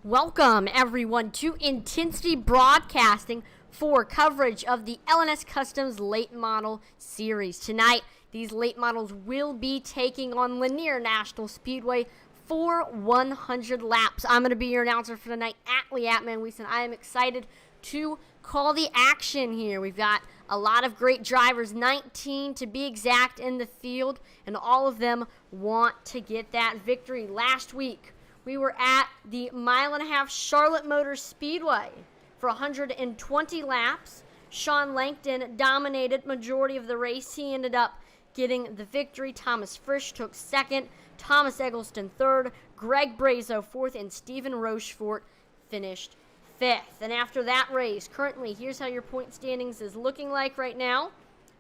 Welcome, everyone, to Intensity Broadcasting for coverage of the LNS Customs Late Model Series. Tonight, these late models will be taking on Lainer National Speedway for 100 laps. I'm going to be your announcer for tonight, Atman Weeson. I am excited to call the action here. We've got a lot of great drivers, 19 to be exact, in the field, and all of them want to get that victory. Last week, we were at the mile-and-a-half Charlotte Motor Speedway for 120 laps. Sean Langton dominated majority of the race. He ended up getting the victory. Thomas Frisch took second, Thomas Eggleston third, Greg Brazo fourth, and Stephen Rochefort finished fifth. And after that race, currently, here's how your point standings is looking like right now.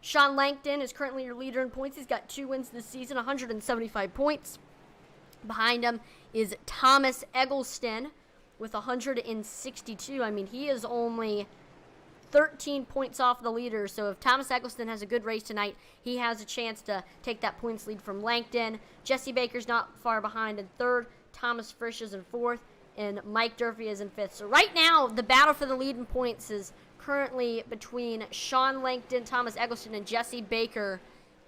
Sean Langton is currently your leader in points. He's got 2 wins this season, 175 points. Behind him is Thomas Eggleston, with 162. I mean, he is only 13 points off the leader. So if Thomas Eccleston has a good race tonight, he has a chance to take that points lead from Langton. Jesse Baker's not far behind in third. Thomas Frisch is in fourth. And Mike Durfee is in fifth. So right now, the battle for the lead in points is currently between Sean Langton, Thomas Eccleston, and Jesse Baker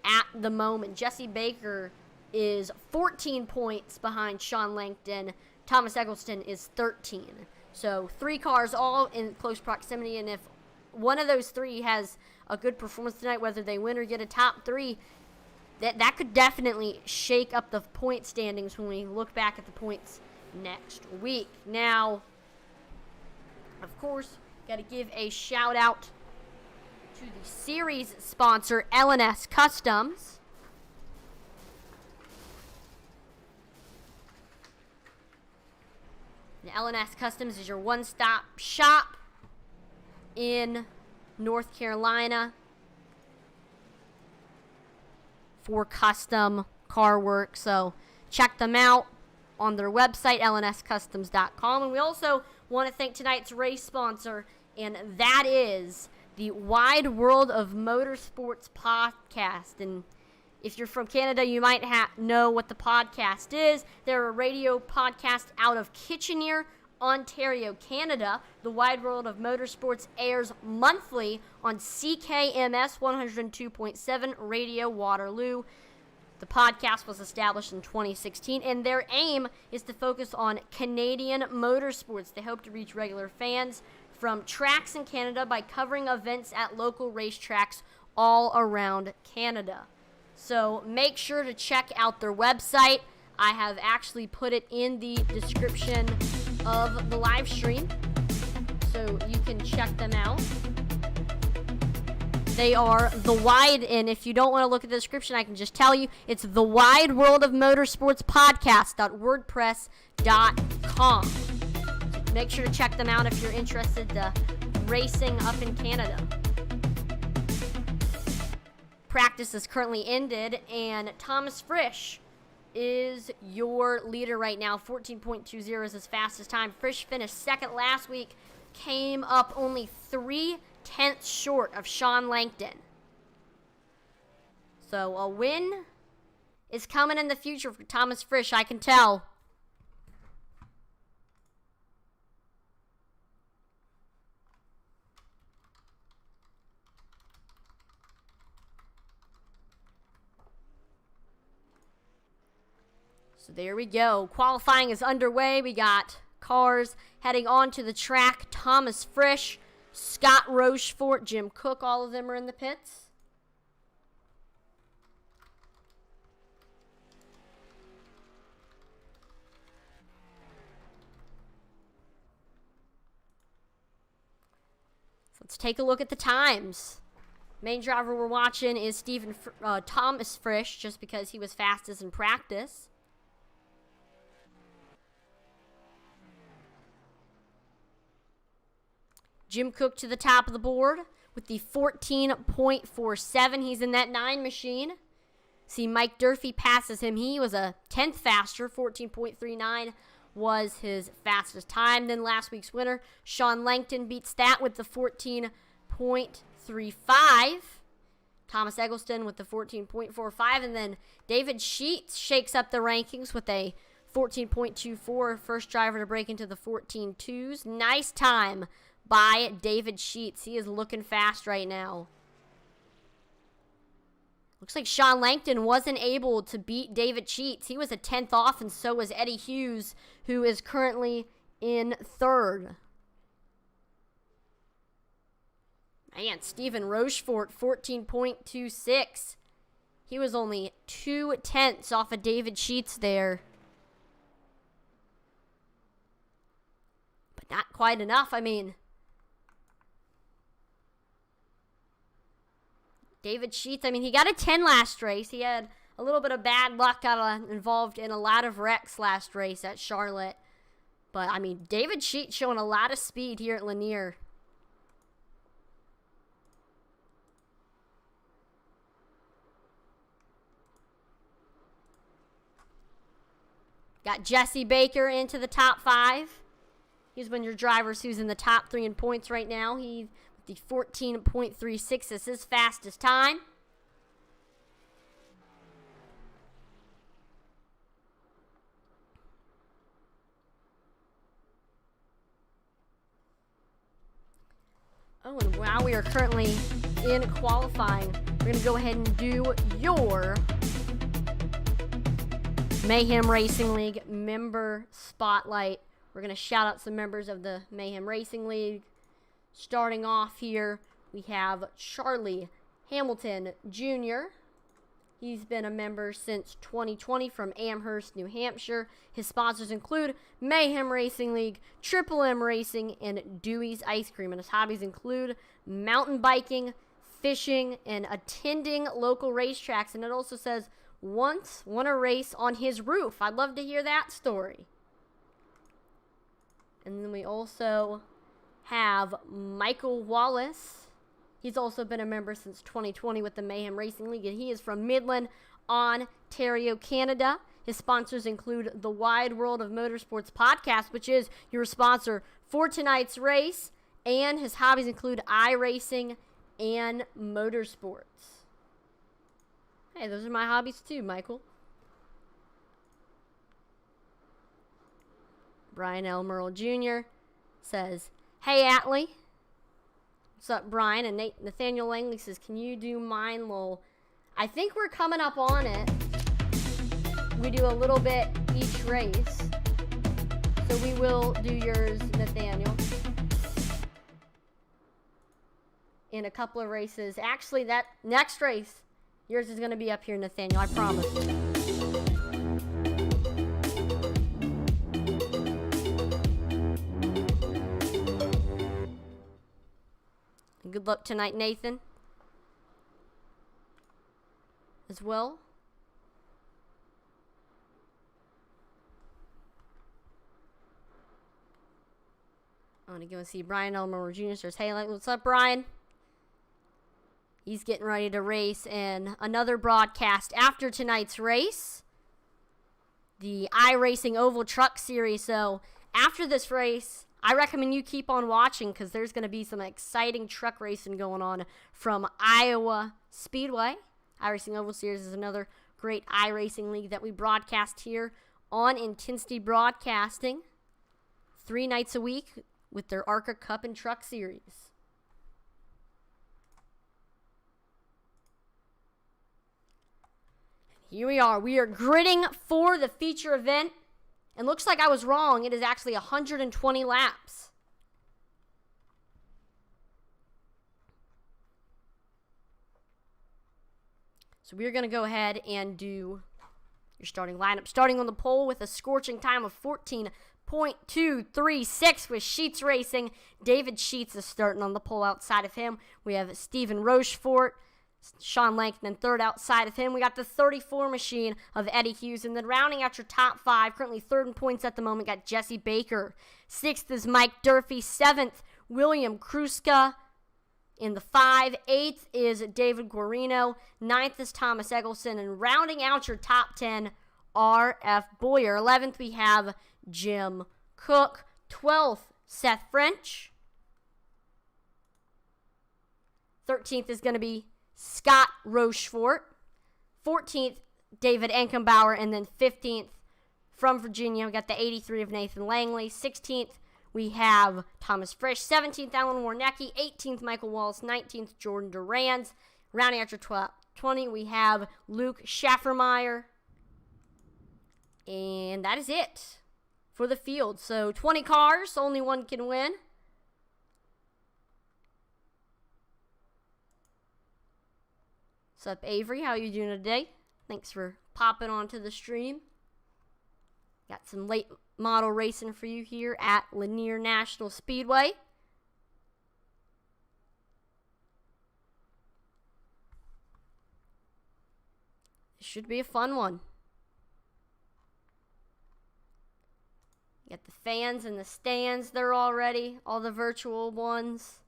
at the moment. Jesse Baker is 14 points behind Sean Langton. Thomas Eccleston is 13. So 3 cars all in close proximity, and if one of those 3 has a good performance tonight, whether they win or get a top 3, that could definitely shake up the point standings when we look back at the points next week. Now, of course, got to give a shout out to the series sponsor, L&S Customs. And L&S Customs is your one-stop shop in North Carolina for custom car work. So check them out on their website, lnscustoms.com. And we also want to thank tonight's race sponsor, and that is the Wide World of Motorsports podcast. And if you're from Canada, you might know what the podcast is. They're a radio podcast out of Kitchener, Ontario, Canada. The Wide World of Motorsports airs monthly on CKMS 102.7 Radio Waterloo. The podcast was established in 2016, and their aim is to focus on Canadian motorsports. They hope to reach regular fans from tracks in Canada by covering events at local racetracks all around Canada. So make sure to check out their website. I have actually put it in the description of the live stream, so you can check them out. They are the wide, and if you don't want to look at the description, I can just tell you, it's the Wide World of Motorsports podcast.wordpress.com. So make sure to check them out if you're interested in racing up in Canada. Practice is currently ended, and Thomas Frisch is your leader right now. 14.20 is his fastest time. Frisch finished second last week, came up only 3/10 short of Sean Langton. So a win is coming in the future for Thomas Frisch, I can tell. So there we go. Qualifying is underway. We got cars heading on to the track. Thomas Frisch, Scott Rochefort, Jim Cook, all of them are in the pits. So let's take a look at the times. Main driver we're watching is Thomas Frisch, just because he was fastest in practice. Jim Cook to the top of the board with the 14.47. He's in that 9 machine. See, Mike Durfee passes him. He was a 10th faster. 14.39 was his fastest time. Then last week's winner, Sean Langton, beats that with the 14.35. Thomas Eccleston with the 14.45. And then David Sheets shakes up the rankings with a 14.24. First driver to break into the 14.2s. Nice time by David Sheets. He is looking fast right now. Looks like Sean Langton wasn't able to beat David Sheets. He was a 10th off, and so was Eddie Hughes, who is currently in third. Man, Stephen Rochefort, 14.26. He was only 2/10 off of David Sheets there. But not quite enough. I mean, David Sheets, he got a 10 last race. He had a little bit of bad luck, got involved in a lot of wrecks last race at Charlotte. But, David Sheets showing a lot of speed here at Lainer. Got Jesse Baker into the top 5. He's one of your drivers who's in the top 3 in points right now. He with the 14.36 is his fastest time. Oh, and while we are currently in qualifying, we're going to go ahead and do your Mayhem Racing League member spotlight. We're going to shout out some members of the Mayhem Racing League. Starting off here, we have Charlie Hamilton Jr. He's been a member since 2020 from Amherst, New Hampshire. His sponsors include Mayhem Racing League, Triple M Racing, and Dewey's Ice Cream. And his hobbies include mountain biking, fishing, and attending local racetracks. And it also says, once won a race on his roof. I'd love to hear that story. And then we also have Michael Wallace. He's also been a member since 2020 with the Mayhem Racing League, and he is from Midland, Ontario, Canada. His sponsors include the Wide World of Motorsports podcast, which is your sponsor for tonight's race, and his hobbies include iRacing and motorsports. Hey, those are my hobbies too, Michael. Brian L. Merle Jr. says, "Hey, Atlee." What's up, Brian? And Nathaniel Langley says, "Can you do mine, lol?" I think we're coming up on it. We do a little bit each race. So we will do yours, Nathaniel, in a couple of races. Actually, that next race, yours is going to be up here, Nathaniel. I promise. Good luck tonight, Nathan, as well. I want to go and see Brian Elmer Jr. says, "Hey, what's up, Brian?" He's getting ready to race in another broadcast after tonight's race, the iRacing Oval Truck Series. So after this race, I recommend you keep on watching because there's going to be some exciting truck racing going on from Iowa Speedway. iRacing Oval Series is another great iRacing league that we broadcast here on Intensity Broadcasting 3 nights a week with their ARCA Cup and Truck Series. Here we are. We are gridding for the feature event. And looks like I was wrong. It is actually 120 laps. So we're going to go ahead and do your starting lineup. Starting on the pole with a scorching time of 14.236 with Sheets Racing. David Sheets is starting on the pole. Outside of him, we have Stephen Rochefort. Sean Langton in third. Outside of him, we got the 34 machine of Eddie Hughes. And then rounding out your top 5, currently third in points at the moment, got Jesse Baker. 6th is Mike Durfee. 7th, William Kruska in the 5. 8th is David Guarino. 9th is Thomas Eggleston. And rounding out your top 10, R.F. Boyer. 11th, we have Jim Cook. 12th, Seth French. 13th is going to be Scott Rochefort. 14th, David Enkenbauer. And then 15th, from Virginia, we got the 83 of Nathan Langley. 16th, we have Thomas Frisch. 17th, Alan Warnecki. 18th, Michael Wallace. 19th, Jordan Durans. Rounding out your 20, we have Luke Schaffermeyer. And that is it for the field. So 20 cars, only one can win. What's up, Avery? How you doing today? Thanks for popping onto the stream. Got some late model racing for you here at Lainer National Speedway. It should be a fun one. Got the fans in the stands there already, all the virtual ones.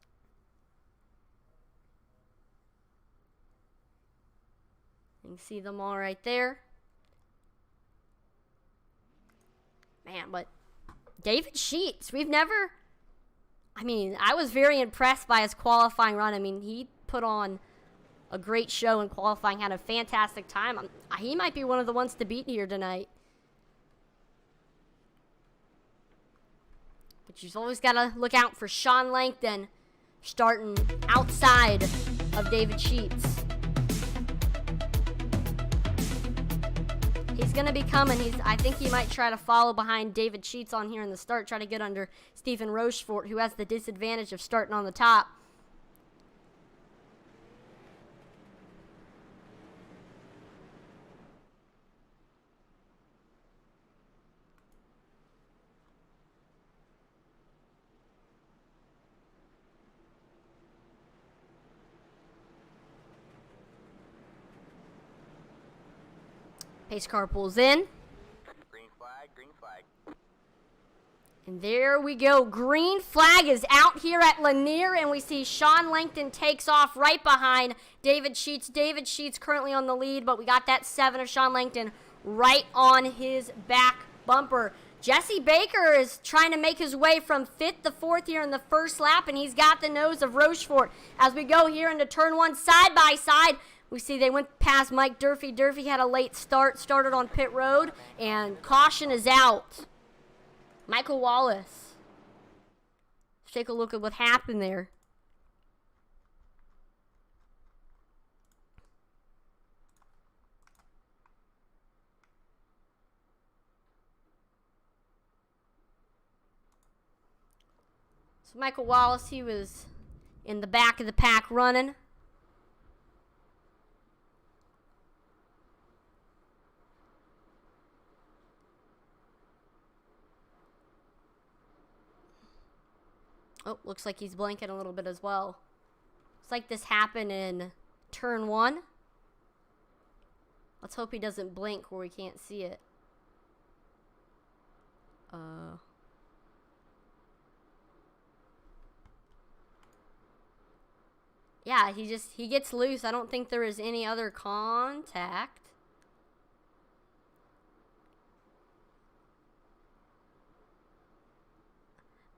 You can see them all right there. Man, but David Sheets, I was very impressed by his qualifying run. I mean, he put on a great show in qualifying, had a fantastic time. He might be one of the ones to beat here tonight. But you've always got to look out for Sean Langton starting outside of David Sheets. He's going to be coming. I think he might try to follow behind David Sheets on here in the start, try to get under Stephen Rochefort, who has the disadvantage of starting on the top. Pace car pulls in. Green flag, green flag. And there we go. Green flag is out here at Lainer, and we see Sean Langton takes off right behind David Sheets. David Sheets currently on the lead, but we got that 7 of Sean Langton right on his back bumper. Jesse Baker is trying to make his way from 5th to 4th here in the first lap, and he's got the nose of Rochefort. As we go here into turn 1 side by side, we see they went past Mike Durfee. Durfee had a late start, started on pit road, and caution is out. Michael Wallace. Let's take a look at what happened there. So Michael Wallace, he was in the back of the pack running. Oh, looks like he's blinking a little bit as well. Looks like this happened in turn 1. Let's hope he doesn't blink where we can't see it. Yeah, he gets loose. I don't think there is any other contact.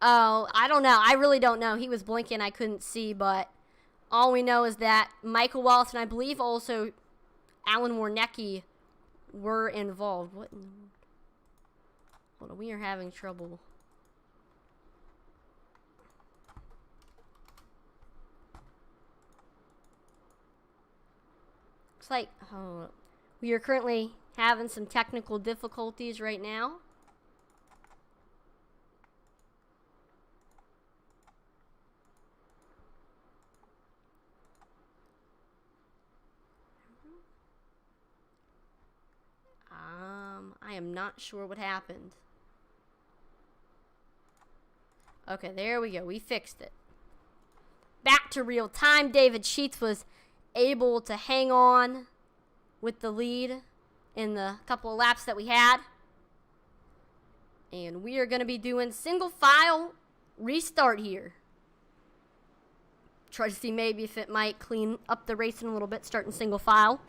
Oh, I don't know. I really don't know. He was blinking. I couldn't see, but all we know is that Michael Wallace and I believe also Alan Warnecki were involved. What? Hold on, we are having trouble. Looks like we are currently having some technical difficulties right now. I am not sure what happened. Okay, there we go. We fixed it. Back to real time. David Sheets was able to hang on with the lead in the couple of laps that we had. And we are going to be doing single file restart here. Try to see maybe if it might clean up the racing a little bit, starting single file.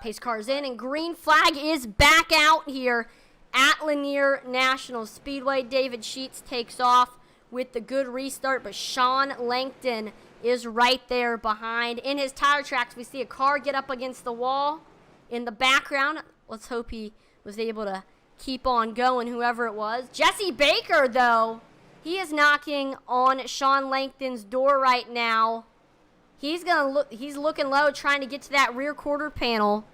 Pace car's in, and green flag is back out here at Lainer National Speedway. David Sheets takes off with the good restart, but Sean Langton is right there behind. In his tire tracks, we see a car get up against the wall in the background. Let's hope he was able to keep on going, whoever it was. Jesse Baker, though, he is knocking on Sean Langton's door right now. He's looking low, trying to get to that rear quarter panel.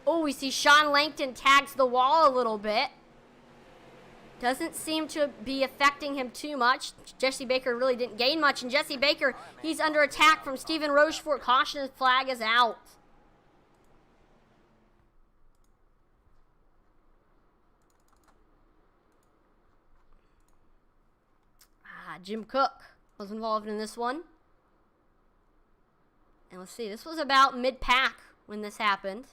Oh, we see Sean Langton tags the wall a little bit. Doesn't seem to be affecting him too much. Jesse Baker really didn't gain much. And Jesse Baker, he's under attack from Stephen Rochefort. Caution flag is out. Jim Cook was involved in this one. And let's see, this was about mid-pack when this happened.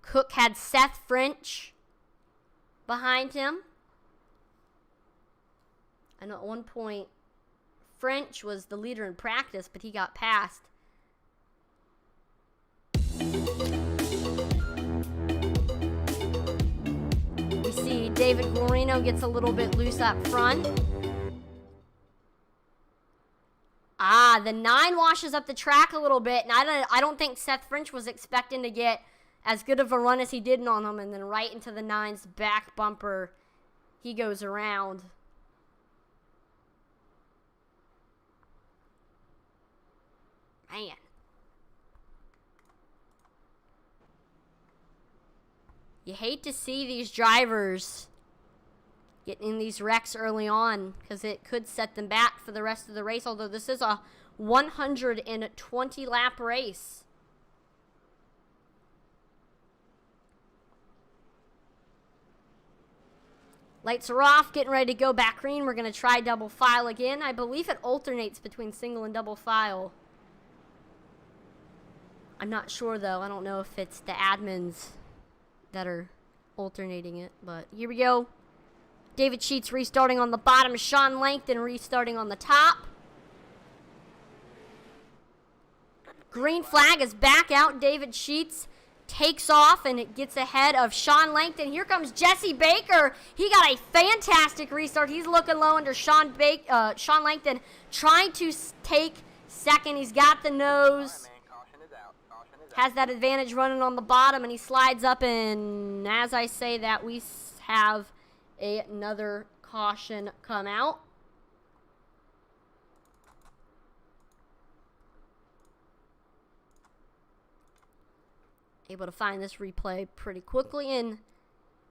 Cook had Seth French behind him. I know at one point French was the leader in practice, but he got passed. We see David Guarino gets a little bit loose up front. The 9 washes up the track a little bit, and I don't think Seth French was expecting to get as good of a run as he did on him, and then right into the 9's back bumper, he goes around. Man. You hate to see these drivers getting in these wrecks early on because it could set them back for the rest of the race, although this is a 120 lap race. Lights are off, getting ready to go back green. We're going to try double file again. I believe it alternates between single and double file. I'm not sure though. I don't know if it's the admins that are alternating it, but here we go. David Sheets restarting on the bottom. Sean Langton restarting on the top. Green flag is back out. David Sheets takes off and it gets ahead of Sean Langton. Here comes Jesse Baker. He got a fantastic restart. He's looking low under Sean Langton, trying to take second. He's got the nose. Has that advantage running on the bottom, and he slides up, and as I say that, we have another caution come out. Able to find this replay pretty quickly, and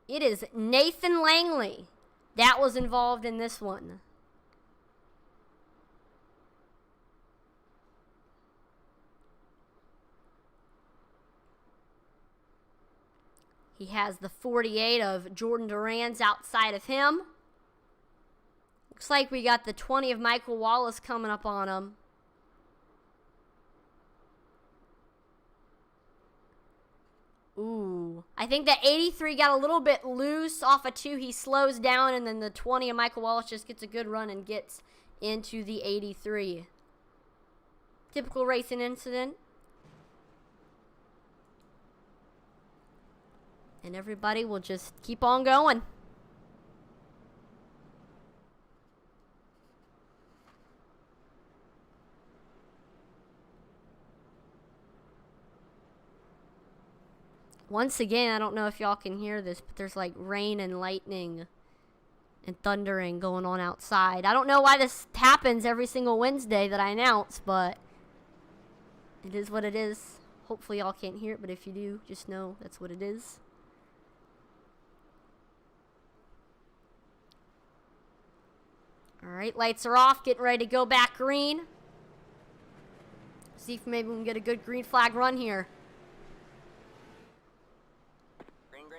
it is Nathan Langley that was involved in this one. He has the 48 of Jordan Duran's outside of him. Looks like we got the 20 of Michael Wallace coming up on him. Ooh. I think that 83 got a little bit loose off of 2. He slows down, and then the 20 of Michael Wallace just gets a good run and gets into the 83. Typical racing incident. And everybody will just keep on going. Once again, I don't know if y'all can hear this, but there's like rain and lightning and thundering going on outside. I don't know why this happens every single Wednesday that I announce, but it is what it is. Hopefully y'all can't hear it, but if you do, just know that's what it is. All right, lights are off, getting ready to go back green. See if maybe we can get a good green flag run here.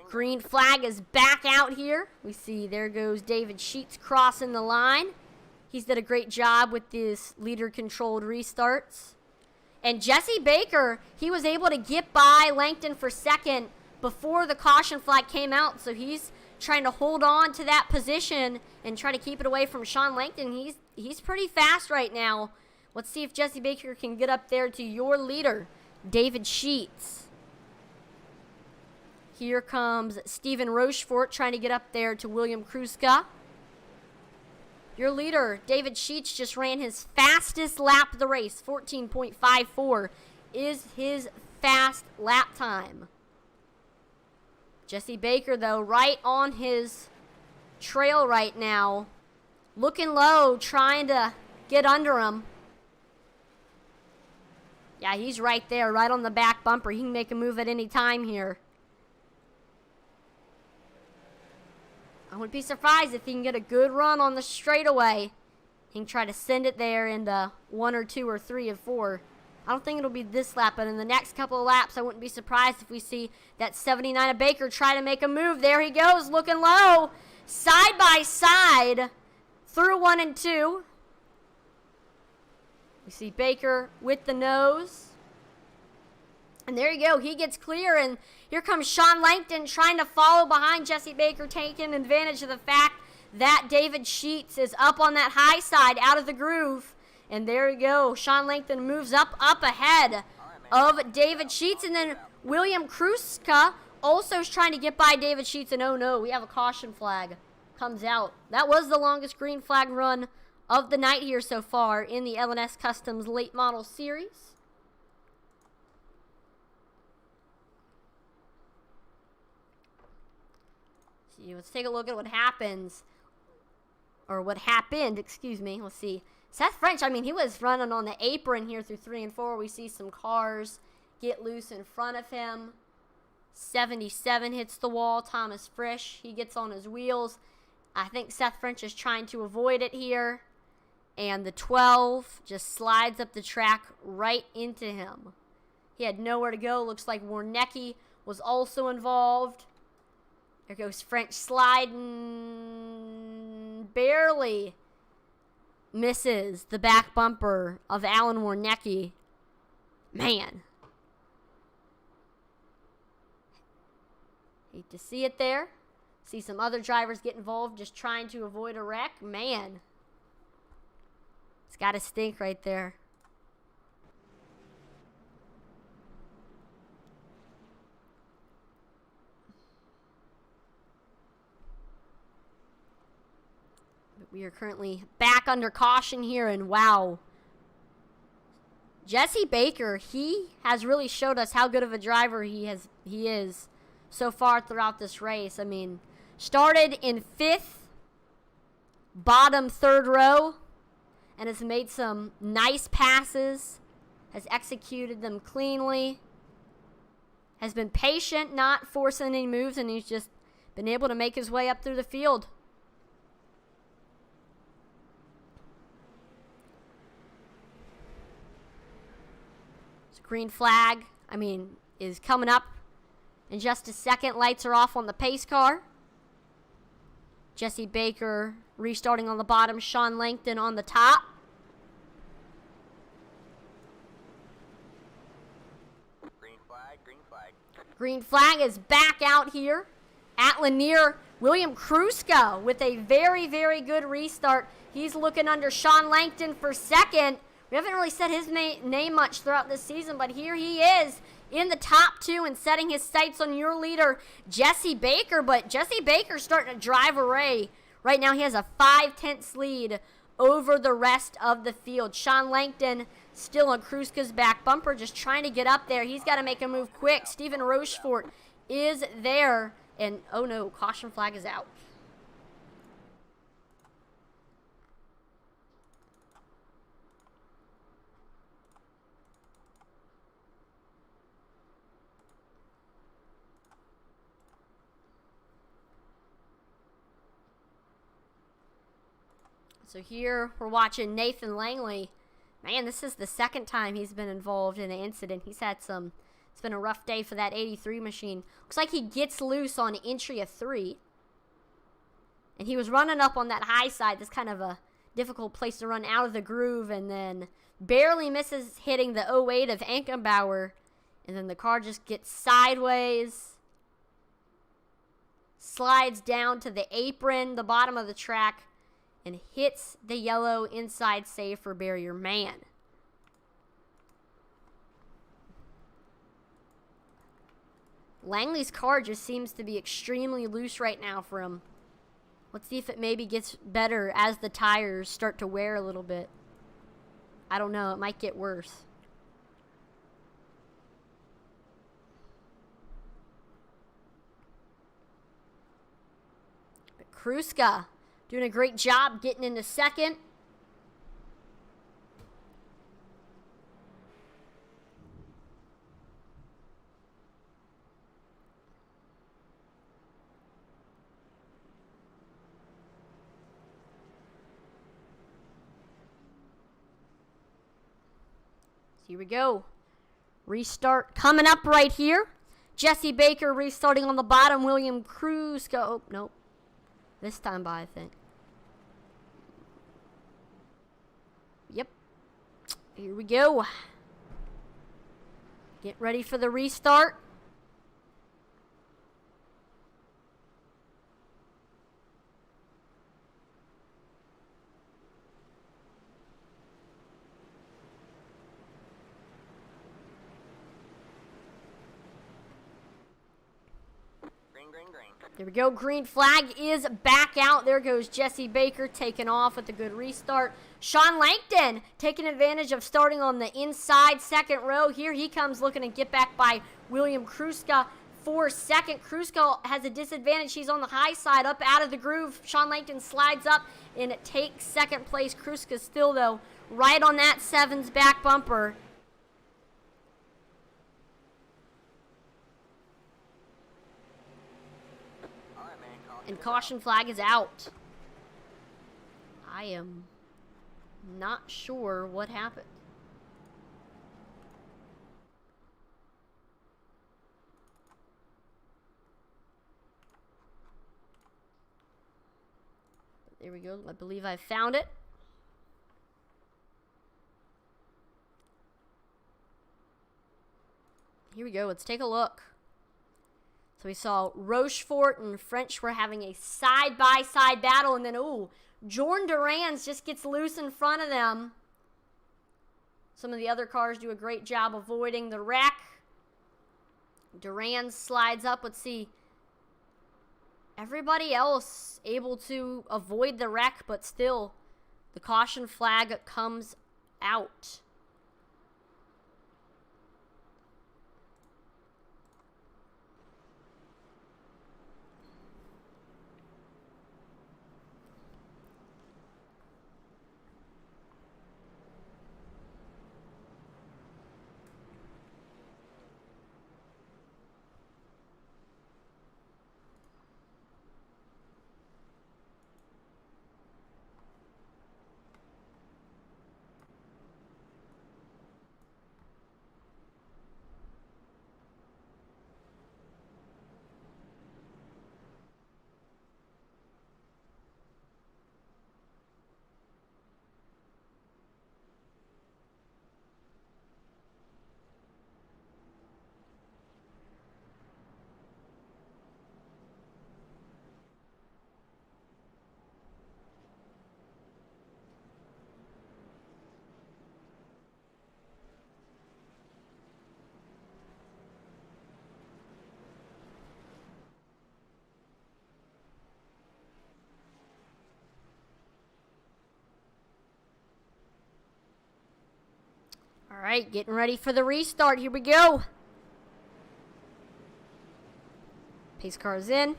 Green flag is back out here. We see there goes David Sheets crossing the line. He's did a great job with these leader-controlled restarts. And Jesse Baker, he was able to get by Langton for second before the caution flag came out, so he's trying to hold on to that position and try to keep it away from Sean Langton. He's pretty fast right now. Let's see if Jesse Baker can get up there to your leader, David Sheets. Here comes Stephen Rochefort trying to get up there to William Kruska. Your leader, David Sheets, just ran his fastest lap of the race. 14.54 is his fast lap time. Jesse Baker, though, right on his trail right now. Looking low, trying to get under him. Yeah, he's right there, right on the back bumper. He can make a move at any time here. I wouldn't be surprised if he can get a good run on the straightaway. He can try to send it there into 1 or 2 or 3 or 4. I don't think it'll be this lap, but in the next couple of laps, I wouldn't be surprised if we see that 79 of Baker try to make a move. There he goes, looking low. Side by side through 1 and 2. We see Baker with the nose. And there you go. He gets clear, and here comes Sean Langton trying to follow behind Jesse Baker, taking advantage of the fact that David Sheets is up on that high side, out of the groove. And there you go. Sean Langton moves up ahead of David Sheets. And then William Kruska also is trying to get by David Sheets. And oh no, we have a caution flag. Comes out. That was the longest green flag run of the night here so far in the LNS Customs Late Model Series. See, let's take a look at what happens. Or what happened, excuse me. Let's see. Seth French, I mean, he was running on the apron here through 3 and 4. We see some cars get loose in front of him. 77 hits the wall. Thomas Frisch, he gets on his wheels. I think Seth French is trying to avoid it here. And the 12 just slides up the track right into him. He had nowhere to go. Looks like Warnecki was also involved. There goes French sliding. Barely misses the back bumper of Alan Warnecki. Man. Hate to see it there. See some other drivers get involved just trying to avoid a wreck. Man. It's got to stink right there. But we are currently back under caution here, and wow. Jesse Baker, he has really showed us how good of a driver he is so far throughout this race. I mean, started in 5th, bottom 3rd row, and has made some nice passes, has executed them cleanly, has been patient, not forcing any moves, and he's just been able to make his way up through the field. This green flag, I mean, is coming up in just a second. Lights are off on the pace car. Jesse Baker restarting on the bottom. Sean Langton on the top. Green flag, green flag. Green flag is back out here at Lainer. William Kruska with a very, very good restart. He's looking under Sean Langton for second. We haven't really said his name much throughout this season, but here he is in the top 2 and setting his sights on your leader, Jesse Baker. But Jesse Baker's starting to drive away. Right now he has a 5/10 lead over the rest of the field. Sean Langton still on Kruska's back bumper, just trying to get up there. He's got to make a move quick. Stephen Rochefort is there. And, oh no, caution flag is out. So here we're watching Nathan Langley. Man, this is the second time he's been involved in an incident. He's had some, it's been a rough day for that 83 machine. Looks like he gets loose on entry of 3. And he was running up on that high side. That's kind of a difficult place to run out of the groove. And then barely misses hitting the 08 of Ankenbauer. And then the car just gets sideways. Slides down to the apron, the bottom of the track. And hits the yellow inside safer barrier. Man. Langley's car just seems to be extremely loose right now for him. Let's see if it maybe gets better as the tires start to wear a little bit. I don't know. It might get worse. But Kruska doing a great job getting into second. Here we go. Restart coming up right here. Jesse Baker restarting on the bottom. William Kruska. Oh, nope. This time by, I think. Yep. Here we go. Get ready for the restart. There we go. Green flag is back out. There goes Jesse Baker taking off with a good restart. Sean Langton taking advantage of starting on the inside second row. Here he comes looking to get back by William Kruska for second. Kruska has a disadvantage. He's on the high side, up out of the groove. Sean Langton slides up and takes second place. Kruska still, though, right on that 7's back bumper. And caution flag is out. I am not sure what happened. There we go. I believe I found it. Here we go. Let's take a look. So we saw Rochefort and French were having a side-by-side battle, and then, ooh, Jordan Durans just gets loose in front of them. Some of the other cars do a great job avoiding the wreck. Durans slides up. Let's see. Everybody else able to avoid the wreck, but still the caution flag comes out. All right, getting ready for the restart. Here we go. Pace car is in.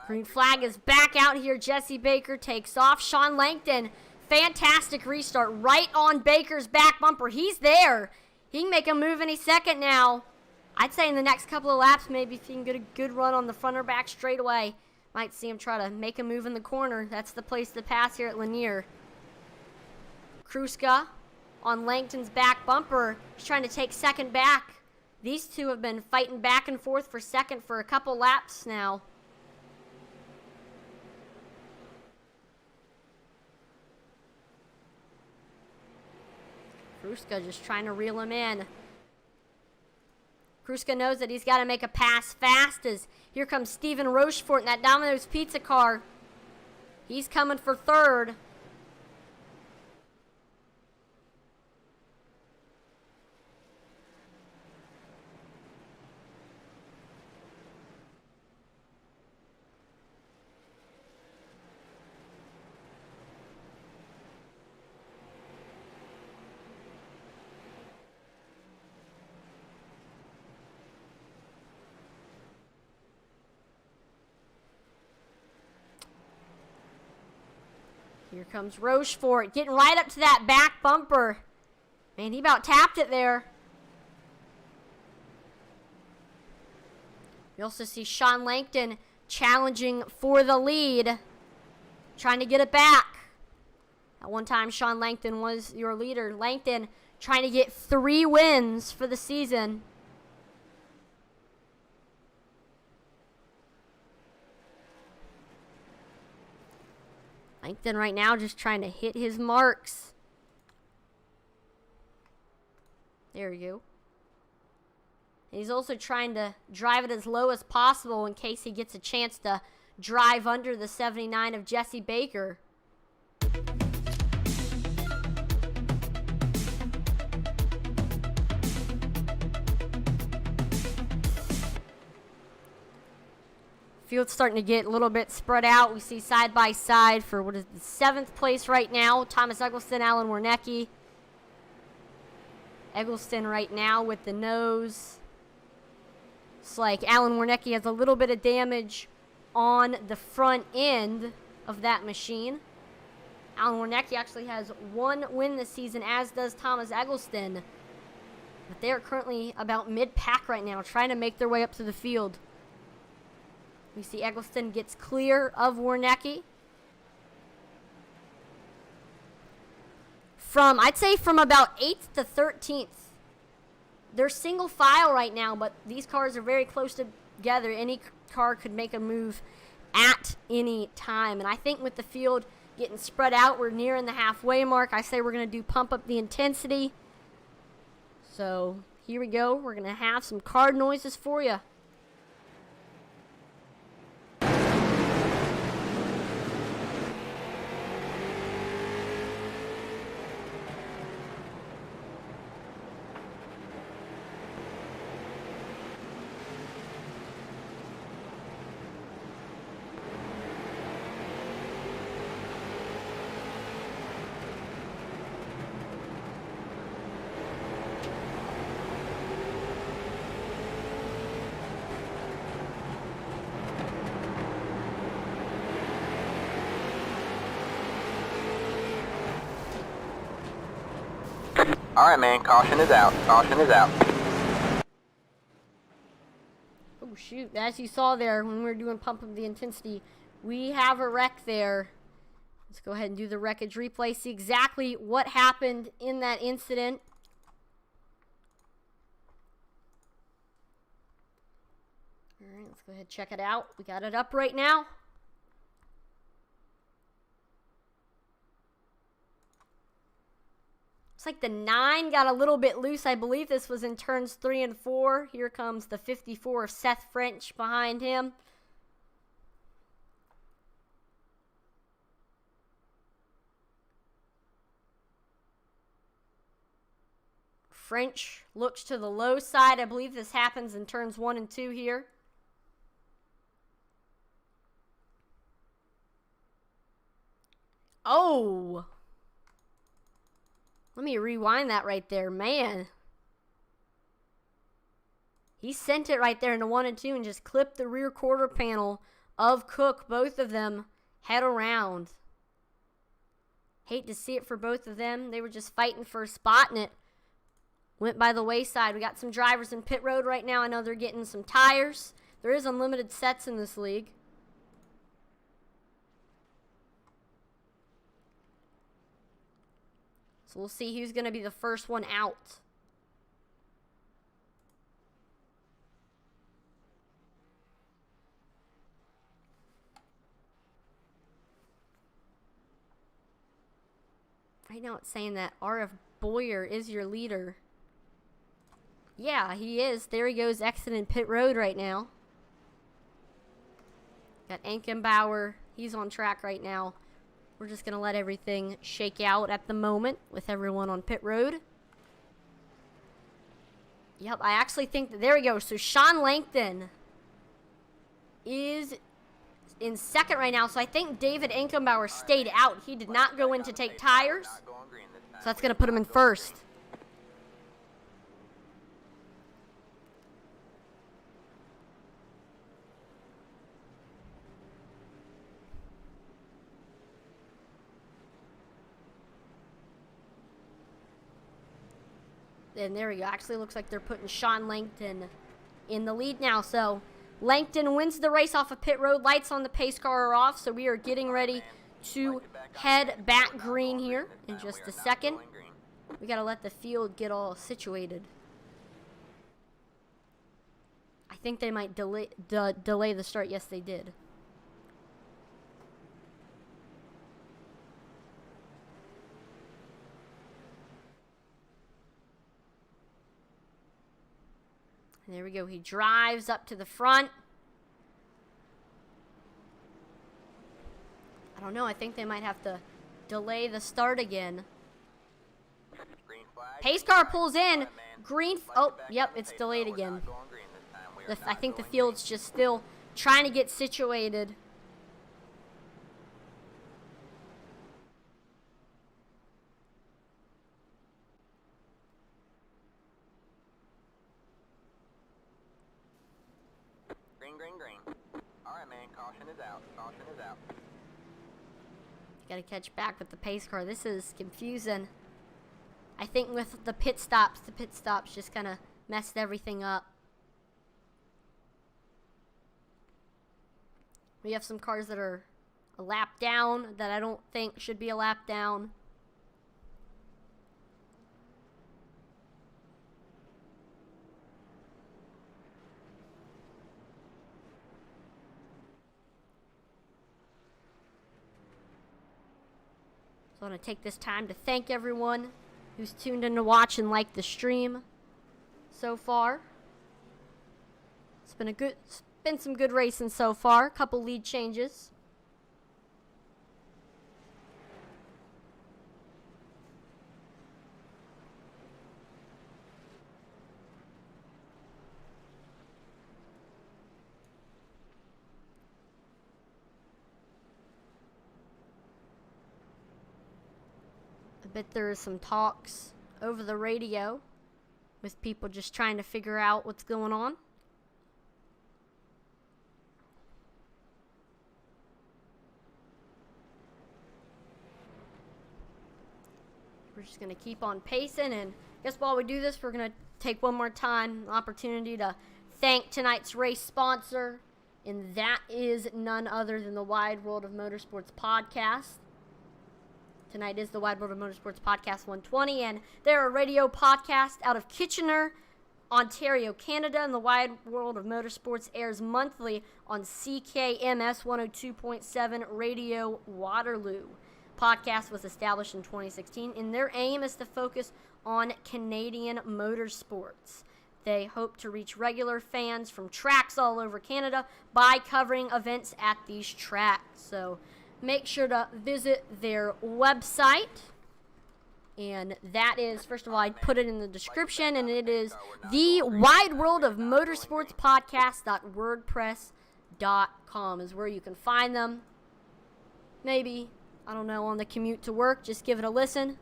Green flag is back out here. Jesse Baker takes off. Sean Langton, fantastic restart right on Baker's back bumper. He's there. He can make a move any second now. I'd say in the next couple of laps, maybe if he can get a good run on the front or back straightaway, might see him try to make a move in the corner. That's the place to pass here at Lainer. Kruska on Langton's back bumper. He's trying to take second back. These two have been fighting back and forth for second for a couple laps now. Kruska just trying to reel him in. Kruska knows that he's got to make a pass fast as here comes Steven Rochefort in that Domino's Pizza car. He's coming for third. Here comes Rochefort, getting right up to that back bumper. Man, he about tapped it there. We also see Sean Langton challenging for the lead, trying to get it back. At one time, Sean Langton was your leader. Langton trying to get 3 wins for the season. Langton right now just trying to hit his marks. There you go. And he's also trying to drive it as low as possible in case he gets a chance to drive under the 79 of Jesse Baker. Field's starting to get a little bit spread out. We see side by side for what is the 7th place right now. Thomas Eggleston, Alan Warnecki. Eggleston right now with the nose. It's like Alan Warnecki has a little bit of damage on the front end of that machine. Alan Warnecki actually has 1 win this season, as does Thomas Eggleston. But they're currently about mid-pack right now, trying to make their way up to the field. We see Eggleston gets clear of Warnecki. I'd say from about 8th to 13th. They're single file right now, but these cars are very close together. Any car could make a move at any time. And I think with the field getting spread out, we're nearing the halfway mark. I say we're going to pump up the intensity. So here we go. We're going to have some car noises for you. Alright, man, caution is out. Caution is out. Oh, shoot. As you saw there when we were doing pump up the intensity, we have a wreck there. Let's go ahead and do the wreckage replay, see exactly what happened in that incident. All right, let's go ahead and check it out. We got it up right now. Looks like the 9 got a little bit loose. I believe this was in turns 3 and 4. Here comes the 54 of Seth French behind him. French looks to the low side. I believe this happens in turns 1 and 2 here. Oh! Let me rewind that right there. Man. He sent it right there into 1 and 2 and just clipped the rear quarter panel of Cook. Both of them head around. Hate to see it for both of them. They were just fighting for a spot and it went by the wayside. We got some drivers in pit road right now. I know they're getting some tires. There is unlimited sets in this league. So we'll see who's going to be the first one out. Right now it's saying that R.F. Boyer is your leader. Yeah, he is. There he goes, exiting pit road right now. Got Ankenbauer. He's on track right now. We're just going to let everything shake out at the moment with everyone on pit road. Yep, I actually think that, there we go. So Sean Langton is in second right now. So I think David Ankenbauer stayed out. He did not go in to take tires. So that's going to put him in first. And there we go. Actually looks like they're putting Sean Langton in the lead now. So Langton wins the race off of pit road. Lights on the pace car are off. So we are getting ready to head back green here in just a second. We got to let the field get all situated. I think they might delay the start. Yes, they did. And there we go. He drives up to the front. I don't know. I think they might have to delay the start again. Pace car pulls in. Green. Oh, yep. It's delayed again. I think the field's just still trying to get situated. Green. Alright, man. Caution is out. Gotta catch back with the pace car. This is confusing. I think with the pit stops just kind of messed everything up. We have some cars that are a lap down that I don't think should be a lap down. So I want to take this time to thank everyone who's tuned in to watch and like the stream so far. It's been some good racing so far. A couple lead changes. I bet there is some talks over the radio with people just trying to figure out what's going on. We're just going to keep on pacing, and I guess while we do this, we're going to take one more time, opportunity to thank tonight's race sponsor, and that is none other than the Wide World of Motorsports podcast. Tonight is the Wide World of Motorsports Podcast 120, and they're a radio podcast out of Kitchener, Ontario, Canada, and the Wide World of Motorsports airs monthly on CKMS 102.7 Radio Waterloo. Podcast was established in 2016, and their aim is to focus on Canadian motorsports. They hope to reach regular fans from tracks all over Canada by covering events at these tracks. So make sure to visit their website, and that is, first of all, I put it in the description, and it is the Wide World of Motorsports Podcast.wordpress.com is where you can find them. Maybe, I don't know, on the commute to work, just give it a listen.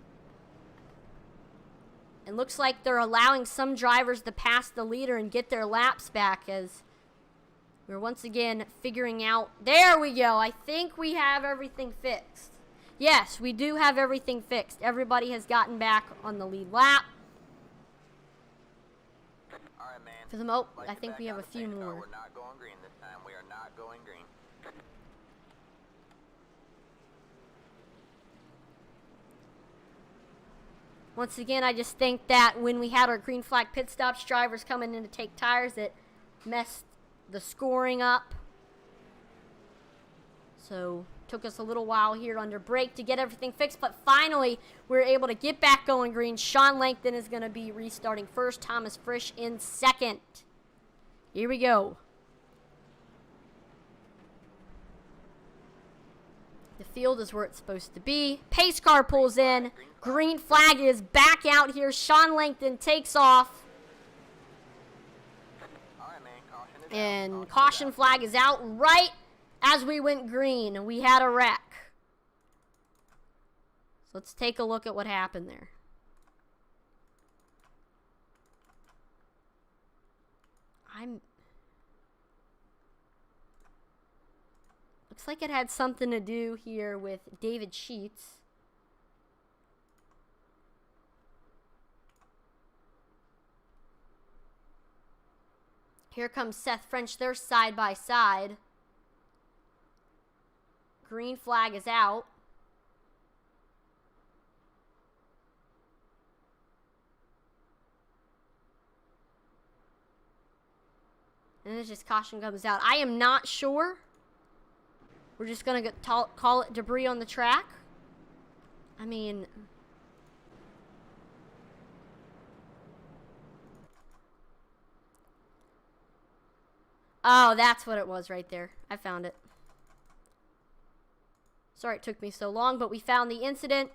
It looks like they're allowing some drivers to pass the leader and get their laps back, as we're once again figuring out. There we go. I think we have everything fixed. Yes, we do have everything fixed. Everybody has gotten back on the lead lap. All right, man. For the moment, I think we have a few more. We're not going green this time. We are not going green. Once again, I just think that when we had our green flag pit stops, drivers coming in to take tires, it messed the scoring up. So took us a little while here under break to get everything fixed, but finally we were able to get back going green. Sean Langton is going to be restarting first, Thomas Frisch in second. Here we go. The field is where it's supposed to be. Pace car pulls in. Green flag is back out here. Sean Langton takes off. And caution flag is out right as we went green. We had a wreck. So let's take a look at what happened there. Looks like it had something to do here with David Sheets. Here comes Seth French. They're side by side. Green flag is out. And then just caution comes out. I am not sure. We're just going to call it debris on the track. I mean, oh, that's what it was right there. I found it. Sorry it took me so long, but we found the incident.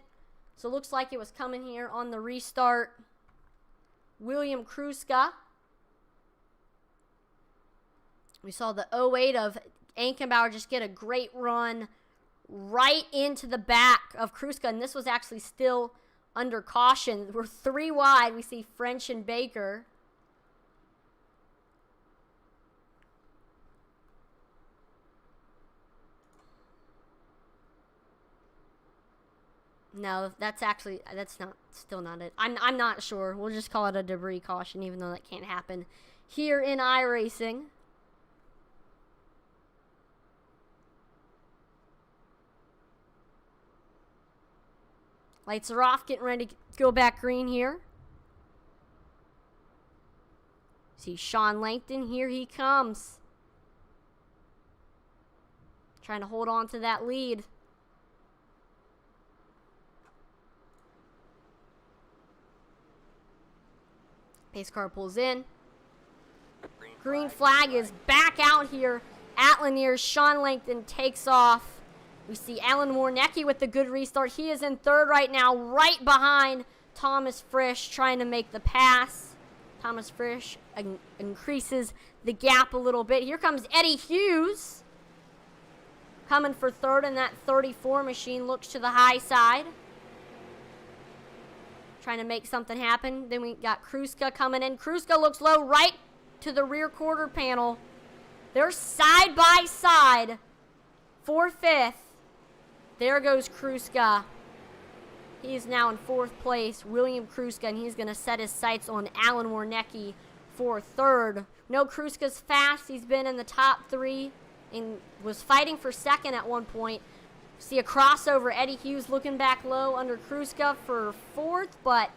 So it looks like it was coming here on the restart. William Kruska We saw the 08 of Ankenbauer just get a great run right into the back of Kruska, and this was actually still under caution. We're 3 wide. We see French and Baker. No, that's still not it. I'm not sure. We'll just call it a debris caution, even though that can't happen here in iRacing. Lights are off, getting ready to go back green here. See Sean Langton, here he comes. Trying to hold on to that lead. Pace car pulls in. Green flag is back out here at Lainer. Sean Langton takes off. We see Alan Warnecki with the good restart. He is in third right now, right behind Thomas Frisch, trying to make the pass. Thomas Frisch increases the gap a little bit. Here comes Eddie Hughes coming for third, and that 34 machine looks to the high side, trying to make something happen. Then we got Kruska coming in. Kruska looks low right to the rear quarter panel. They're side by side for fifth. There goes Kruska. He is now in fourth place, William Kruska, and he's going to set his sights on Alan Warnecki for third. No, Kruska's fast. He's been in the top 3 and was fighting for second at one point. See a crossover. Eddie Hughes looking back low under Kruska for fourth, but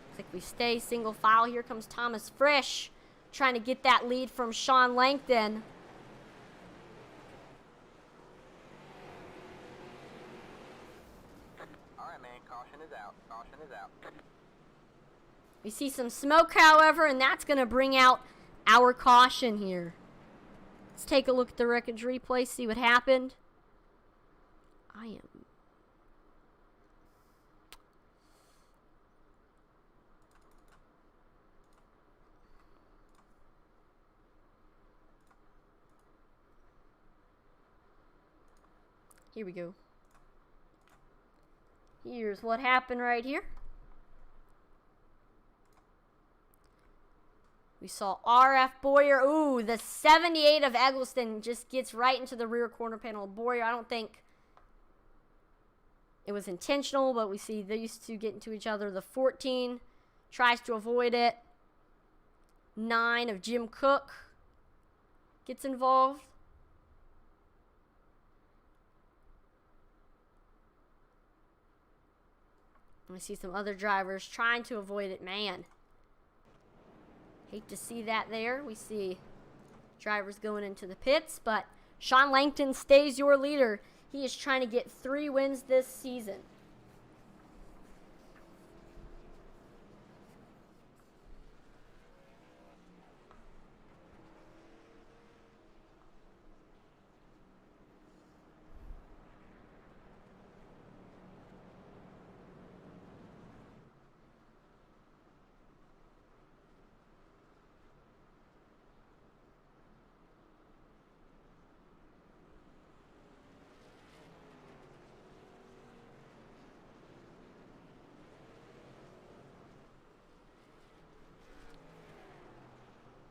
looks like we stay single file. Here comes Thomas Frisch trying to get that lead from Sean Langton. We see some smoke, however, and that's going to bring out our caution here. Let's take a look at the wreckage replay, see what happened. Here we go. Here's what happened right here. We saw RF Boyer. Ooh, the 78 of Eggleston just gets right into the rear corner panel of Boyer. I don't think it was intentional, but we see these two get into each other. The 14 tries to avoid it. 9 of Jim Cook gets involved. We see some other drivers trying to avoid it. Man, hate to see that there. We see drivers going into the pits, but Sean Langton stays your leader. He is trying to get 3 wins this season.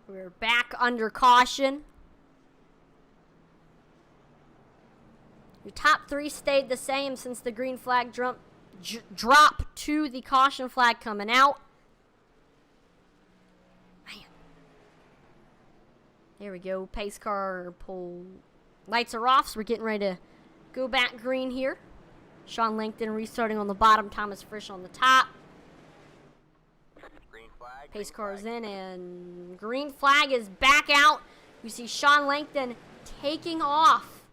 We're back under caution. Your top 3 stayed the same since the green flag drop to the caution flag coming out. Man. There we go. Pace car pull. Lights are off, so we're getting ready to go back green here. Sean Langton restarting on the bottom. Thomas Frisch on the top. Pace car is in, and green flag is back out. You see Sean Langton taking off.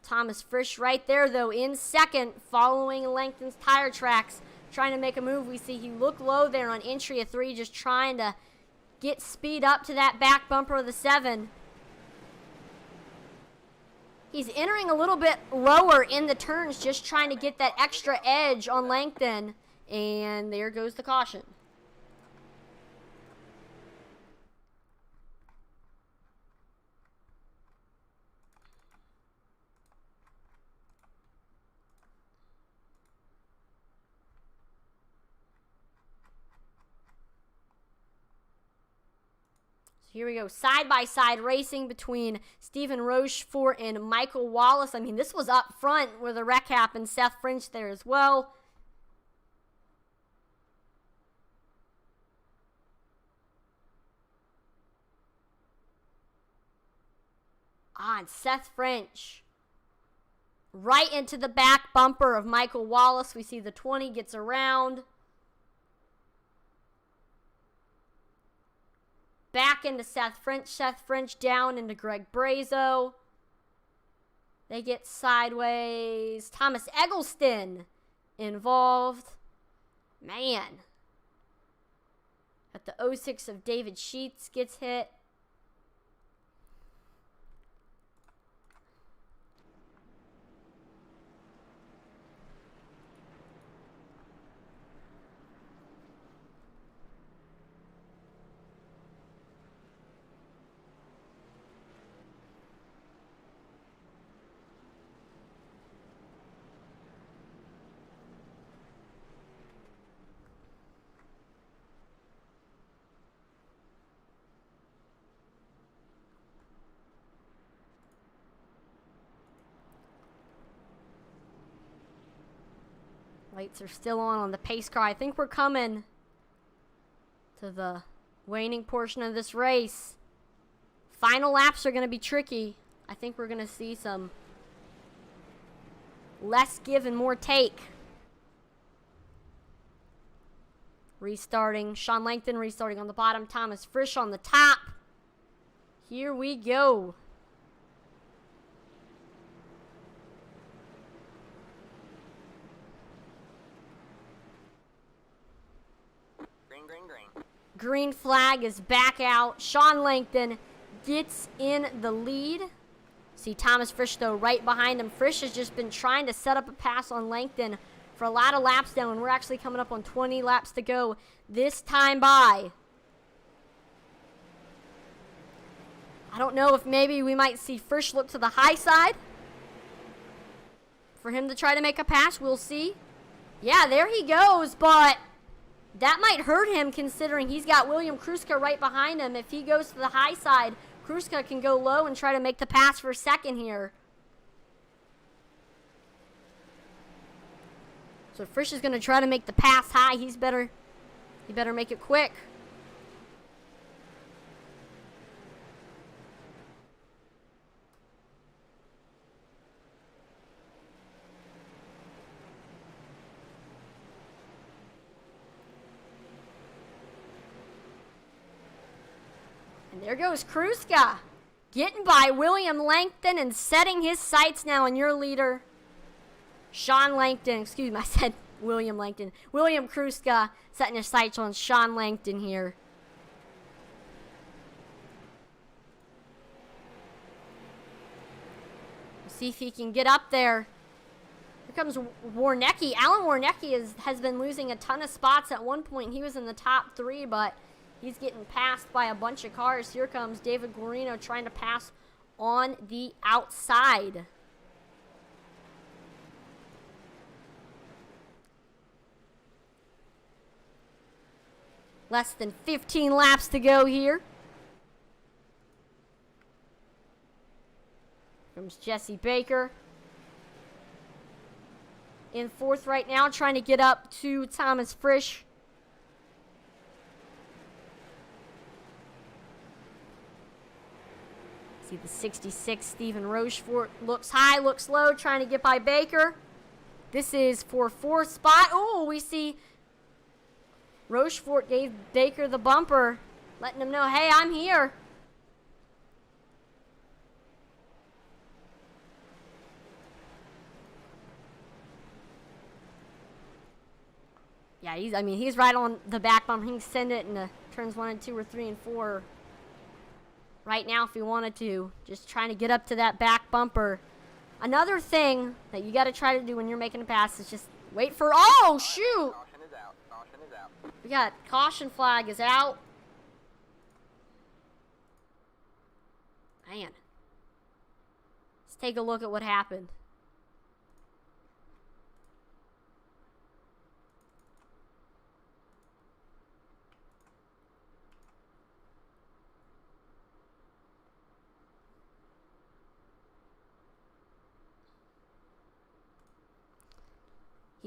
Thomas Frisch right there, though, in second, following Langton's tire tracks, trying to make a move. We see he looked low there on entry of 3, just trying to get speed up to that back bumper of the 7. He's entering a little bit lower in the turns, just trying to get that extra edge on Langton, and there goes the caution. So here we go, side-by-side racing between Stephen Rochefort and Michael Wallace. I mean, this was up front where the wreck happened. Seth French there as well. And Seth French right into the back bumper of Michael Wallace. We see the 20 gets around. Back into Seth French. Seth French down into Greg Brazo. They get sideways. Thomas Eggleston involved. Man. At the 06 of David Sheets gets hit. Lights are still on the pace car. I think we're coming to the waning portion of this race. Final laps are going to be tricky. I think we're going to see some less give and more take. Restarting. Sean Langton restarting on the bottom. Thomas Frisch on the top. Here we go. Green flag is back out. Sean Langton gets in the lead. See Thomas Frisch, though, right behind him. Frisch has just been trying to set up a pass on Langton for a lot of laps now, and we're actually coming up on 20 laps to go this time by. I don't know if maybe we might see Frisch look to the high side for him to try to make a pass. We'll see. Yeah, there he goes, but that might hurt him considering he's got William Kruska right behind him. If he goes to the high side, Kruska can go low and try to make the pass for second here. So Frisch is going to try to make the pass high. He better make it quick. There goes Kruska, getting by William Langton and setting his sights now on your leader, Sean Langton. Excuse me, I said William Langton. William Kruska setting his sights on Sean Langton here. We'll see if he can get up there. Here comes Warnecki. Alan Warnecki has been losing a ton of spots. At one point, he was in the top 3, but he's getting passed by a bunch of cars. Here comes David Guarino trying to pass on the outside. Less than 15 laps to go here. Comes Jesse Baker. In 4th right now, trying to get up to Thomas Frisch. See the 66, Stephen Rochefort looks high, looks low, trying to get by Baker. This is for 4th spot. Oh, we see Rochefort gave Baker the bumper, letting him know, hey, I'm here. Yeah, he's right on the back bumper. He can send it into turns 1 and 2 or 3 and 4. Right now if we wanted to. Just trying to get up to that back bumper. Another thing that you got to try to do when you're making a pass is just wait for... Oh, shoot! Caution is out. Caution is out. We got caution flag is out. Man. Let's take a look at what happened.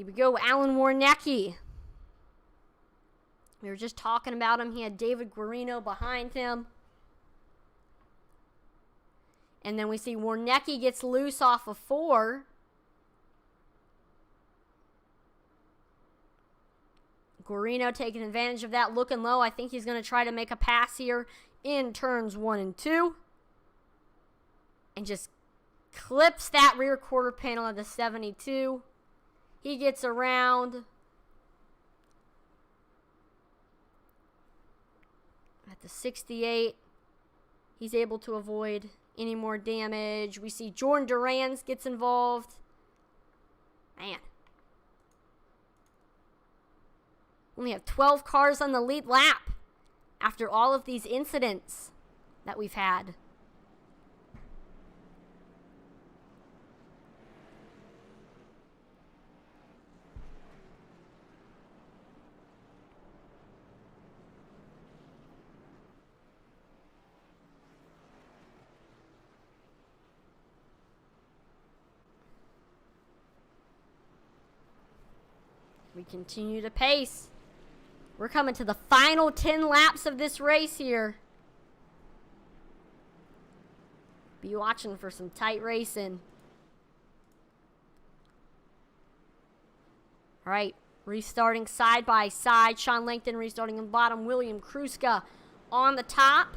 Here we go, Alan Warnecki. We were just talking about him. He had David Guarino behind him. And then we see Warnecki gets loose off of 4. Guarino taking advantage of that, looking low. I think he's going to try to make a pass here in turns 1 and 2. And just clips that rear quarter panel of the 72. He gets around at the 68. He's able to avoid any more damage. We see Jordan Durans gets involved. Man. Only have 12 cars on the lead lap after all of these incidents that we've had. We continue to pace. We're coming to the final 10 laps of this race here. Be watching for some tight racing. All right, restarting side by side. Sean Langton restarting on the bottom. William Kruska on the top.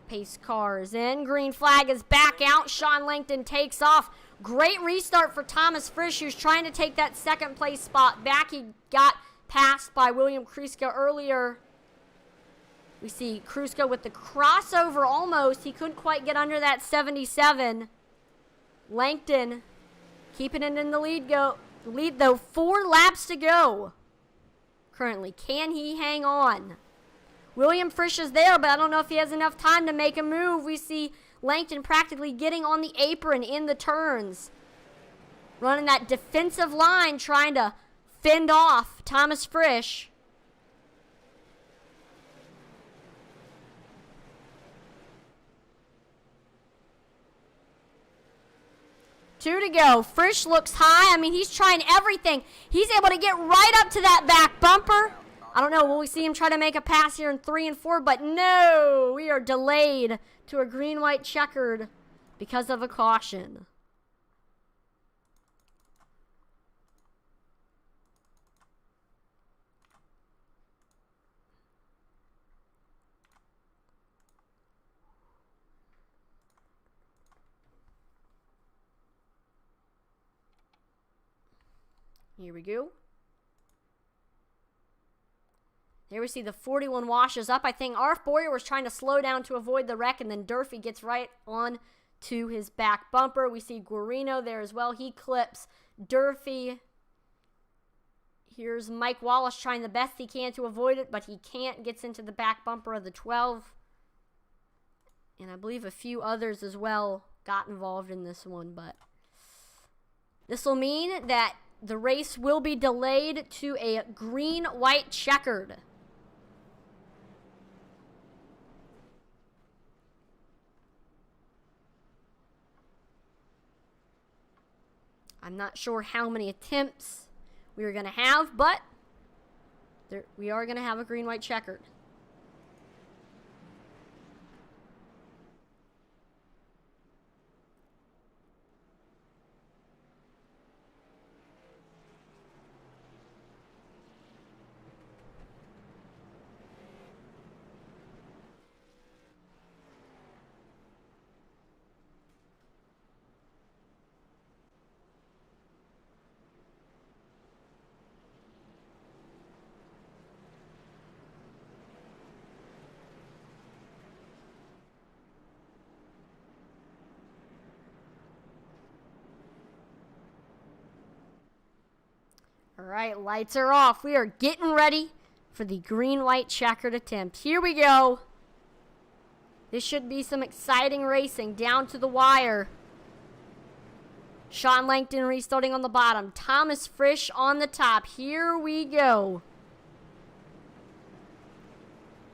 Pace car is in. Green flag is back out. Sean Langton takes off. Great restart for Thomas Frisch, who's trying to take that second place spot back. He got passed by William Kruska earlier. We see Kruska with the crossover almost. He couldn't quite get under that 77. Langton keeping it in the lead though. 4 laps to go. Currently, can he hang on? William Frisch is there, but I don't know if he has enough time to make a move. We see Langton practically getting on the apron in the turns. Running that defensive line, trying to fend off Thomas Frisch. Two to go. Frisch looks high. I mean, he's trying everything. He's able to get right up to that back bumper. I don't know, will we see him try to make a pass here in 3 and 4? But no, we are delayed to a green-white checkered because of a caution. Here we go. There we see the 41 washes up. I think Arf Boyer was trying to slow down to avoid the wreck, and then Durfee gets right on to his back bumper. We see Guarino there as well. He clips Durfee. Here's Mike Wallace trying the best he can to avoid it, but he can't. Gets into the back bumper of the 12. And I believe a few others as well got involved in this one, but this will mean that the race will be delayed to a green-white checkered. I'm not sure how many attempts we are going to have, but we are going to have a green-white checkered. All right, lights are off. We are getting ready for the green-white checkered attempt. Here we go. This should be some exciting racing down to the wire. Sean Langton restarting on the bottom. Thomas Frisch on the top. Here we go.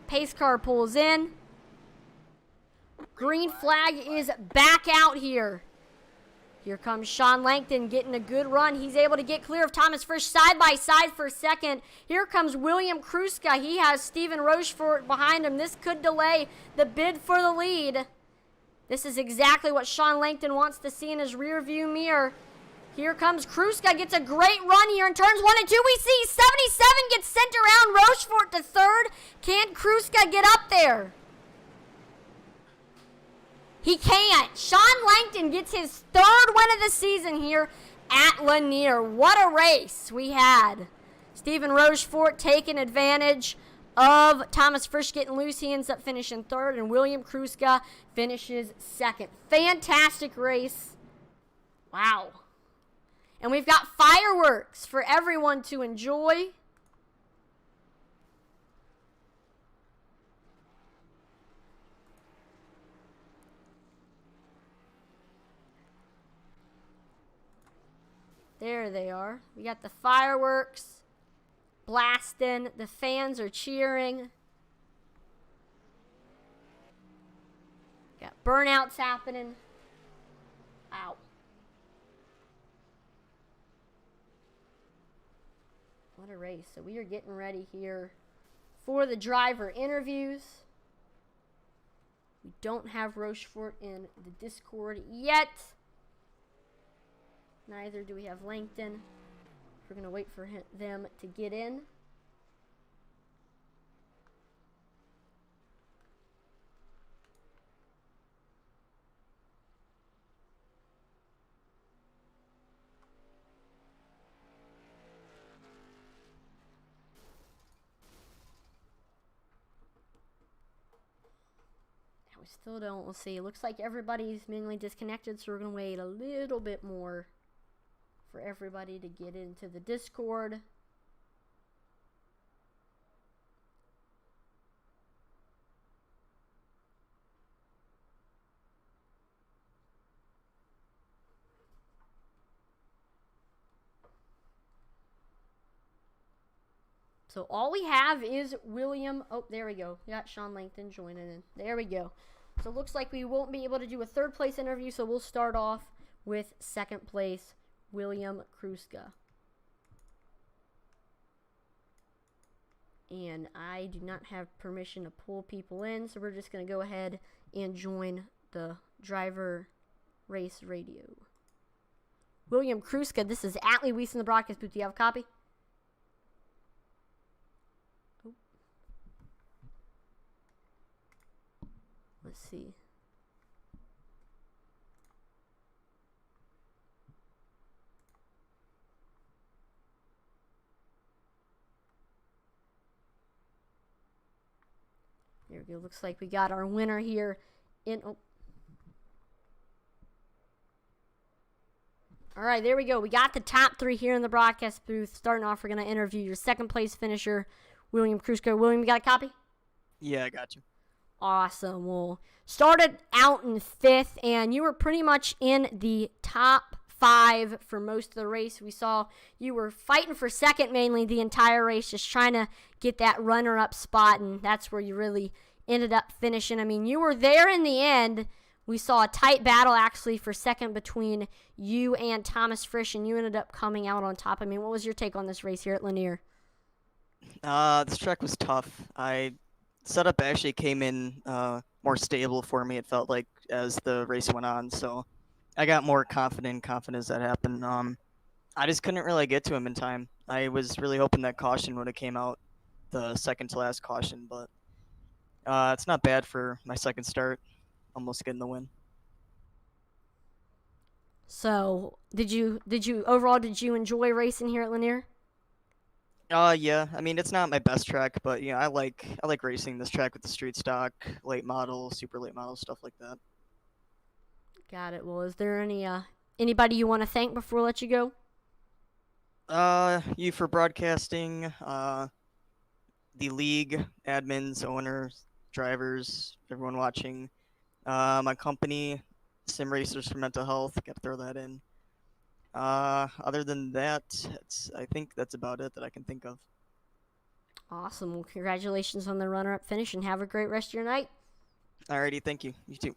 Pace car pulls in. Green flag is back out here. Here comes Sean Langton getting a good run. He's able to get clear of Thomas Frisch side by side for second. Here comes William Kruska. He has Steven Rochefort behind him. This could delay the bid for the lead. This is exactly what Sean Langton wants to see in his rear view mirror. Here comes Kruska, gets a great run here in turns 1 and 2. We see 77 gets sent around Rochefort to third. Can Kruska get up there? He can't. Sean Langton gets his third win of the season here at Lainer. What a race we had. Steven Rochefort taking advantage of Thomas Frisch getting loose. He ends up finishing third, and William Kruska finishes second. Fantastic race. Wow. And we've got fireworks for everyone to enjoy. There they are. We got the fireworks blasting. The fans are cheering. Got burnouts happening. Wow. What a race. So we are getting ready here for the driver interviews. We don't have Rochefort in the Discord yet. Neither do we have Langton. We're going to wait for them to get in. We still don't. We'll see. It looks like everybody's mainly disconnected, so we're going to wait a little bit more for everybody to get into the Discord. So all we have is William. Oh, there we go. We got Sean Langton joining in. There we go. So it looks like we won't be able to do a third place interview, so we'll start off with second place, William Kruska. And I do not have permission to pull people in, so we're just going to go ahead and join the driver race radio. William Kruska, this is Atlee Weiss in the broadcast booth. Do you have a copy? Oh. Let's see. There we go. Looks like we got our winner here in. Oh. All right, there we go. We got the top three here in the broadcast booth. Starting off, we're going to interview your second place finisher, William Kruska. William, you got a copy? Yeah, I got you. Awesome. Well, started out in fifth, and you were pretty much in the top five for most of the race. We saw you were fighting for second mainly the entire race, just trying to get that runner-up spot, and that's where you really ended up finishing. I mean, you were there in the end. We saw a tight battle, actually, for second between you and Thomas Frisch, and you ended up coming out on top. I mean, what was your take on this race here at Lainer? This track was tough. Setup actually came in more stable for me, it felt like, as the race went on, so I got more confident as that happened. I just couldn't really get to him in time. I was really hoping that caution would have came out the second to last caution, but it's not bad for my second start, almost getting the win. So, did you enjoy racing here at Lainer? Yeah. I mean, it's not my best track, but yeah, I like racing this track with the street stock, late model, super late model, stuff like that. Got it. Well, is there anybody you want to thank before I let you go? You for broadcasting, the league, admins, owners, drivers, everyone watching, my company, Sim Racers for Mental Health, gotta throw that in. Other than that, I think that's about it that I can think of. Awesome. Well, congratulations on the runner-up finish, and have a great rest of your night. Alrighty, thank you. You too.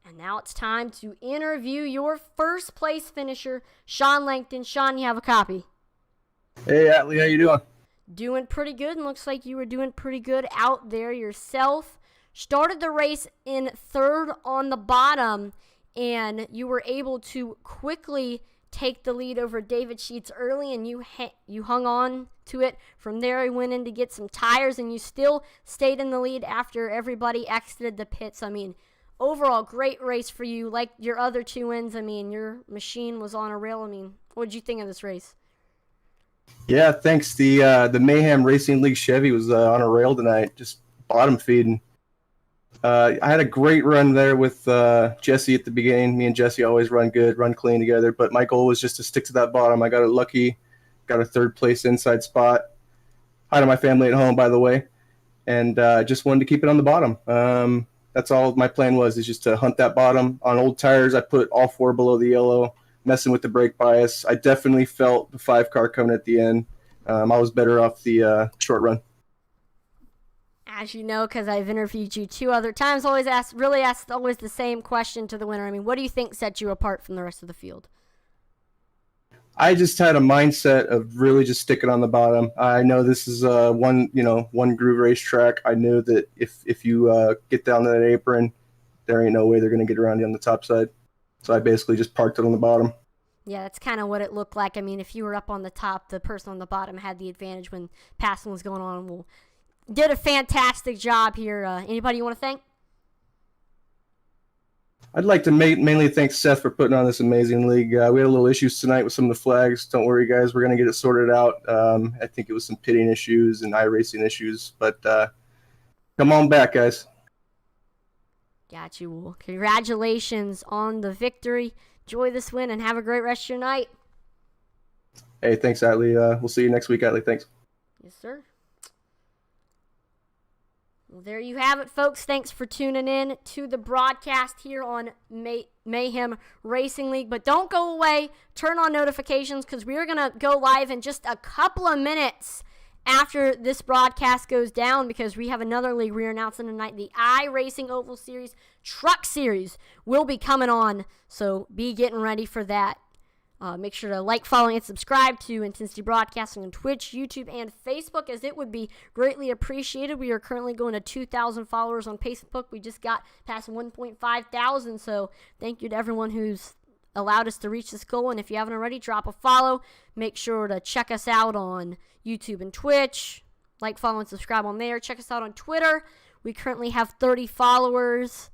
And now it's time to interview your first place finisher, Sean Langton. Sean, you have a copy. Hey, Atlee, how you doing? Doing pretty good, and looks like you were doing pretty good out there yourself. Started the race in third on the bottom, and you were able to quickly take the lead over David Sheets early, and you hung on to it. From there, you went in to get some tires, and you still stayed in the lead after everybody exited the pits. I mean, overall, great race for you. Like your other 2 wins, I mean, your machine was on a rail. I mean, what did you think of this race? Yeah, thanks. The Mayhem Racing League Chevy was on a rail tonight, just bottom feeding. I had a great run there with Jesse at the beginning. Me and Jesse always run good, run clean together. But my goal was just to stick to that bottom. I got it lucky, got a third place inside spot. Hi to my family at home, by the way. And just wanted to keep it on the bottom. That's all my plan was, is just to hunt that bottom. On old tires, I put all 4 below the yellow, messing with the brake bias. I definitely felt the 5 car coming at the end. I was better off the short run. As you know, because I've interviewed you 2 other times, always ask the same question to the winner. I mean, what do you think set you apart from the rest of the field? I just had a mindset of really just sticking on the bottom. I know this is one groove racetrack. I knew that if you get down to that apron, there ain't no way they're going to get around you on the top side. So I basically just parked it on the bottom. Yeah, that's kind of what it looked like. I mean, if you were up on the top, the person on the bottom had the advantage when passing was going on. Well, did a fantastic job here. Anybody you want to thank? I'd like to mainly thank Seth for putting on this amazing league. We had a little issues tonight with some of the flags. Don't worry, guys. We're going to get it sorted out. I think it was some pitting issues and iRacing issues. But come on back, guys. Got you. Well, congratulations on the victory. Enjoy this win and have a great rest of your night. Hey, thanks, Atlee. We'll see you next week, Atlee. Thanks. Yes, sir. Well, there you have it, folks. Thanks for tuning in to the broadcast here on Mayhem Racing League. But don't go away. Turn on notifications because we are going to go live in just a couple of minutes after this broadcast goes down, because we have another league we're announcing tonight. The iRacing Oval Series Truck Series will be coming on, so be getting ready for that. Make sure to like, follow, and subscribe to Intensity Broadcasting on Twitch, YouTube, and Facebook, as it would be greatly appreciated. We are currently going to 2,000 followers on Facebook. We just got past 1.5 thousand, so thank you to everyone who's allowed us to reach this goal. And if you haven't already, drop a follow. Make sure to check us out on YouTube and Twitch. Like, follow, and subscribe on there. Check us out on Twitter. We currently have 30 followers.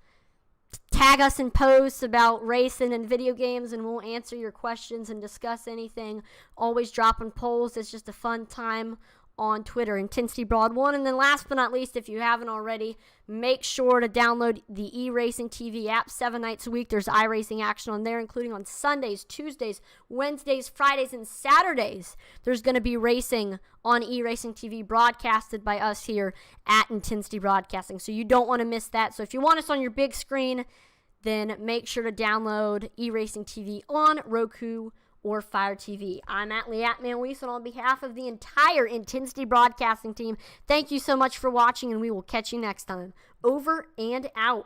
Tag us in posts about racing and video games, and we'll answer your questions and discuss anything. Always dropping polls. It's just a fun time on Twitter, Intensity Broad 1. And then last but not least, if you haven't already, make sure to download the eRacing TV app 7 nights a week. There's iRacing action on there, including on Sundays, Tuesdays, Wednesdays, Fridays, and Saturdays. There's going to be racing on eRacing TV broadcasted by us here at Intensity Broadcasting. So you don't want to miss that. So if you want us on your big screen, then make sure to download eRacing TV on Roku or Fire TV. I'm Atlee Atman-Weiss, and on behalf of the entire Intensity Broadcasting team, thank you so much for watching, and we will catch you next time. Over and out.